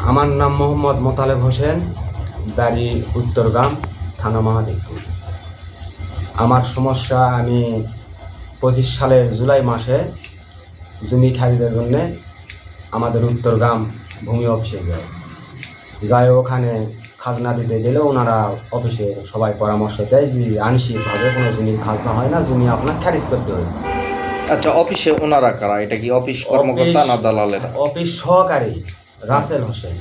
আমার নাম মোহাম্মদ মোতালেব হোসেন, বাড়ি উত্তরগ্রাম, থানা মহাদেবপুর। আমার সমস্যা, আমি 25 সালের জুলাই মাসে জমি খারিদের জন্যে আমাদের উত্তরগ্রাম ভূমি অফিসে যাই ওখানে খাজনা দিতে গেলে ওনারা অফিসে সবাই পরামর্শ দেয় যে আংশিকভাবে কোনো জমির খাজনা হয় না, জমি আপনার খারিজ করতে হবে। আচ্ছা, অফিসে ওনারা কারা? এটা কি অফিস কর্মকর্তা না দালালেরা? অফিস সহকারী রাসেল হোসেন।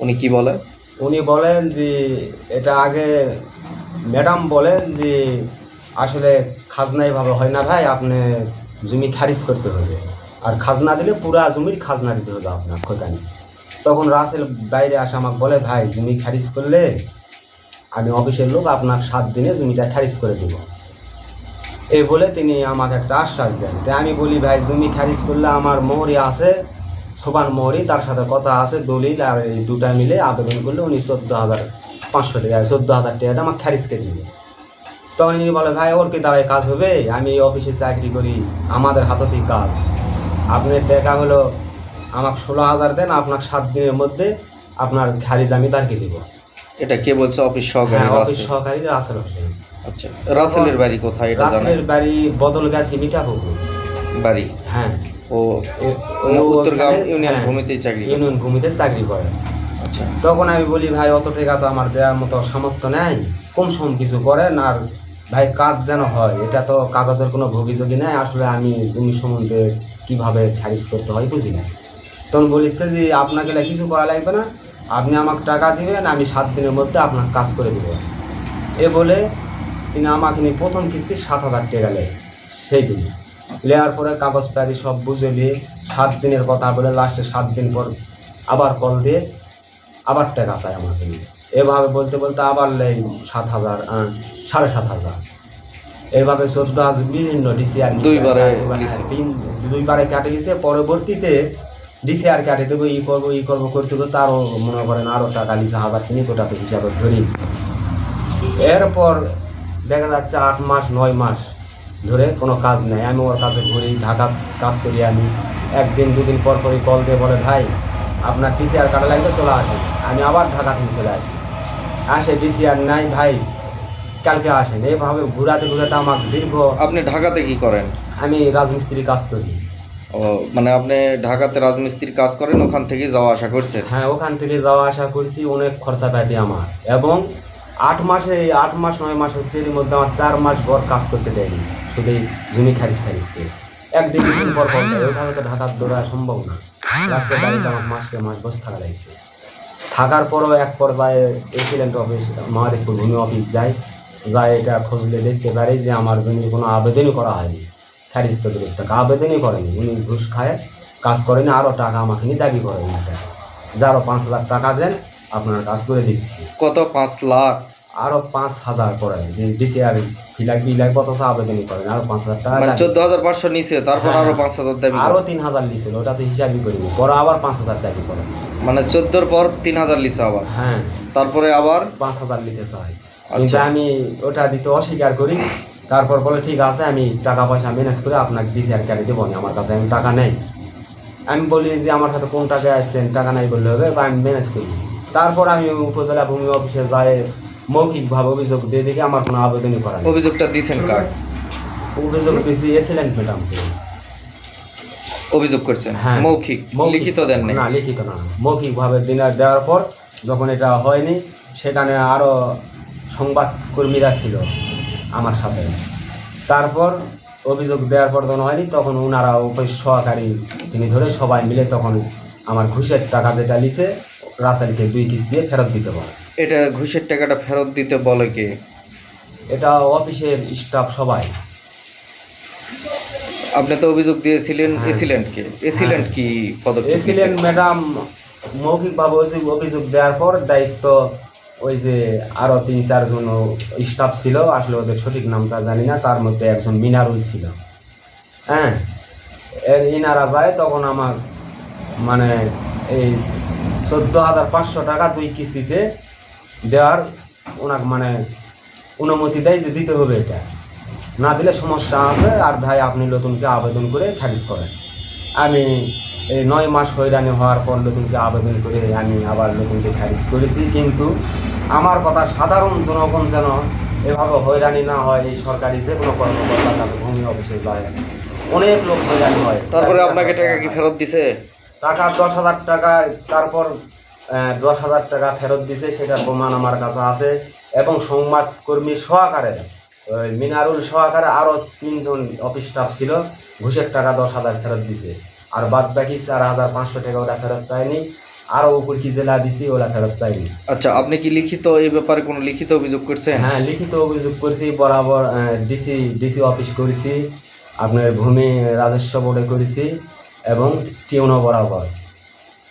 উনি কি বলে? উনি বলেন যে এটা আগে ম্যাডাম বলেন যে আসলে খাজনা এভাবে হয় না ভাই, আপনি জমি খারিজ করতে হবে, আর খাজনা দিলে পুরা জমির খাজনা দিতে হবে আপনার খোঁজানি। তখন রাসেল বাইরে আসে আমাকে বলে, ভাই জমি খারিজ করলে আমি অফিসের লোক আপনার 7 দিনে জমিটা খারিজ করে দেব। এই বলে তিনি আমাকে একটা আশ্বাস দেন। তাই আমি বলি, ভাই জমি খারিজ করলে আমার মোহরি আছে, সোবান মোহরি, তার সাথে কথা আছে দলিল, আর এই দুটা মিলে আবেদন করলে উনি 14,500 টাকা 14,000 টাকাটা আমার খারিজকে দিবে। তখন উনি বলে, ভাই ওর কি দ্বারাই কাজ হবে? আমি অফিসে চাকরি করি, আমাদের হাতেই কাজ। আপনার টাকা হলো আমাকে 16,000 দেন, আপনার 7 দিনের মধ্যে আপনার খারিজ আমি তারকে দিব। এটা কে বলছে? অফিস সহকারী অফিস সহকারী রাসেল হোসেন। আচ্ছা, রাসেলের বাড়ি কোথায় এটা জানেন? রাসেলের বাড়ি বদলগাছি মিঠাপুকুর বাড়ি। হ্যাঁ, ও উত্তরগ্রাম ইউনিয়ন ভূমিতেই চাকরি করে। ইউনিয়ন ভূমিতে চাকরি করে। আচ্ছা, তখন আমি বলি, ভাই অত টাকা তো আমার দেওয়ার মতো সামর্থ্য নেই, কম সম কিছু করেন, আর ভাই কাজ যেন হয়, এটা তো কাগজের কোনো ভোগীযোগী নেই, আসলে আমি জমি সম্বন্ধে কীভাবে খারিজ করতে হয় বুঝি না। তখন বলিচ্ছে যে আপনাকে কিছু করা লাগবে না, আপনি আমাকে টাকা দিবেন, আমি 7 দিনের মধ্যে আপনার কাজ করে দেব। এ বলে তিনি আমাকে নিয়ে প্রথম কিস্তি 7,000 টাকা নেয়। সেই দিন নেওয়ার পরে কাগজপাতি সব বুঝে নিয়ে 7 দিনের কথা বলে লাস্টে 7 দিন পর আবার কল দিয়ে আবার টাকা চায় আমাকে নিয়ে। এভাবে বলতে বলতে আবার নেই 7,000, 7,500। এইভাবে 14,000 বিভিন্ন ডিসিআর দুইবারে কাটে গেছে। পরবর্তীতে ডিসিআর কাটে দেবো, ই করবো করতে করতে আরও মনে করেন আরও টাকা লিখে আবার তিনি ওটাতে হিসাবে ধরি। এরপর দেখা যাচ্ছে 8 মাস 9 মাস ধরে কোনো কাজ নেই। আমি ওর কাছে ঘুরি, ঢাকা কাজ করি। আমি 1 দিন 2 দিন পর পরই কল দিয়ে বলে, ভাই আপনার ডিসিআর কাটা লাগবে, চলে আসেন। আমি আবার ঢাকা থেকে চলে আসে ডিসিআর নাই, ভাই কালকে আসেন। এইভাবে ঘুরাতে ঘুরাতে আমার দীর্ঘ। আপনি ঢাকাতে কি করেন? আমি রাজমিস্ত্রি কাজ করি। ও, মানে আপনি ঢাকাতে রাজমিস্ত্রির কাজ করেন, ওখান থেকে যাওয়া আসা করছেন? হ্যাঁ, ওখান থেকে যাওয়া আসা করছি, অনেক খরচা পাতি আমার। এবং 8 মাস 9 মাস হচ্ছে, এর মধ্যে আমার 4 মাস পর কাজ করতে দেয়নি, শুধু জমি খারিজকে। একদিন দুদিন পর পর দেয়। ওইভাবে তো ঢাকার দৌড়া সম্ভব না। রাস্তার বাড়িতে আমার মাস বসে থাকা লাগছে। থাকার পরও এক পর্যায়ে এক্সিলেন্ট অফিস, মহাদেবপুর ভূমি অফিস যাই এটা খুঁজলে দেখতে পারি যে আমার জমির কোনো আবেদনই করা হয়নি। খারিজ তো দূরের টাকা, আবেদনই করেনি। উনি ঘুষ খায়, কাজ করেনি, আরও টাকা আমাকে নিয়ে দাবি করেনি। যারও 5,00,000 টাকা দেন, আপনার কাজ করে দিচ্ছি। কত? 5 লাখ? আরও 5,000 করেন যে ডিসিআর ফিলাক কত আবেদনই করেন, আরও 5,000 টাকা। 14,500 নিচে, তারপর আরো 5,000 দাবি, আরও 3,000 লিছিল, ওটা তো হিসাবই করিনি। পরে আবার 5,000 দাবি করেন, 14 পর 3,000 লিছে আবার। হ্যাঁ, তারপরে আবার 5,000 লিতে চাই। কিন্তু আমি ওটা দিতে অস্বীকার করি। তারপর বলে, ঠিক আছে, আমি টাকা পয়সা ম্যানেজ করে আপনাকে ডিসিআর কাটে দেবো, আমার কাছে আমি টাকা নেই। আমি বলি যে আমার হাতে কোন টাকা আসছেন, টাকা নাই বললে হবে, বা আমি ম্যানেজ করি। তারপর আমি উপজেলা ভূমি অফিসে যাই, মৌখিকভাবে অভিযোগ দিয়ে দেখি আমার কোনো আবেদনই করা নেই। অভিযোগটা দিয়েছেন কার? অভিযোগ দিয়েছি এক্সিলেন্ট ম্যাডামকে। অভিযোগ করছেন? হ্যাঁ, মৌখিক, লিখিত দেন নাই? না, লিখিত না, মৌখিকভাবে দেওয়ার পর যখন এটা হয়নি, সেখানে আরও সংবাদকর্মীরা ছিল আমার সাথে। তারপর অভিযোগ দেওয়ার পর যখন হয়নি, তখন ওনারা অফিস সহকারী তিনি ধরে সবাই মিলে তখন আমার ঘুষের টাকা যেটা লিছে রাসেলকে 2 কিস্তি দিয়ে ফেরত দিতে বলে। এটা ঘুষের টাকাটা ফেরত দিতে বলে কে? এটা অফিসের স্টাফ সবাই। আপনি তো অভিযোগ দিয়েছিলেন এসিলেন্টকে। এসিলেন্ট কি পদক্ষেপ? এসিলেন্ট ম্যাডাম মৌখিকভাবে অভিযোগ দেওয়ার পর দায়িত্ব ওই যে আরও 3-4 জন স্টাফ ছিল, আসলে ওদের সঠিক নামটা জানি না, তার মধ্যে একজন মিনারুল ছিল। হ্যাঁ, ইনারা যায়, তখন আমার মানে এই 14,500 টাকা 2 কিস্তিতে দেওয়ার ওনাকে মানে অনুমতি দেয় যে দিতে হবে, এটা না দিলে সমস্যা আছে, আর ভাই আপনি নতুনকে আবেদন করে খারিজ করেন। আমি এই 9 মাস হয়রানি হওয়ার পর নতুনকে আবেদন করে আমি আবার নতুনকে খারিজ করেছি। কিন্তু আমার কথা সাধারণ জনগণ যেন এভাবে হয়রানি না হয়, এই সরকারি যে কোনো কর্মকর্তার কাছে ভূমি অফিসে যায় অনেক লোক হয়রানি হয়। তারপরে আপনাকে টাকা কি ফেরত দিছে? টাকা 10,000 টাকা, তারপর 10,000 টাকা ফেরত দিছে, সেটার প্রমাণ আমার কাছে আছে। এবং সংবাদকর্মী সহকারে ওই মিনারুল সহকারে আরও 3 জন অফিস স্টাফ ছিল, ঘুষের টাকা 10,000 ফেরত দিছে। আর বাদ বাকি 4,500 টাকা ওরা ফেরত পায়নি। আরও উপর কি জেলা দিছি ওরা ফেরত পায়নি। আচ্ছা, আপনি কি লিখিত এই ব্যাপারে কোনো লিখিত অভিযোগ করছেন? হ্যাঁ, লিখিত অভিযোগ করেছি, বরাবর ডিসি অফিস করেছি, আপনার ভূমি রাজস্ব বোর্ডে করেছি এবং টিউনো বরাবর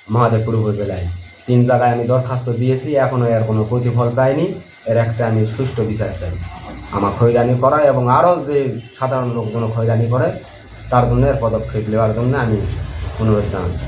মহাদেবপুর উপজেলায় 3 জায়গায় আমি দরখাস্ত দিয়েছি। এখনও এর কোনো প্রতিফল পাইনি। এর একটা আমি সুষ্ঠু বিচার চাই। আমার হয়রানি করা এবং আরও যে সাধারণ লোকজন হয়রানি করে তার জন্য এর পদক্ষেপ নেওয়ার জন্য আমি অনুরোধ জানাচ্ছি।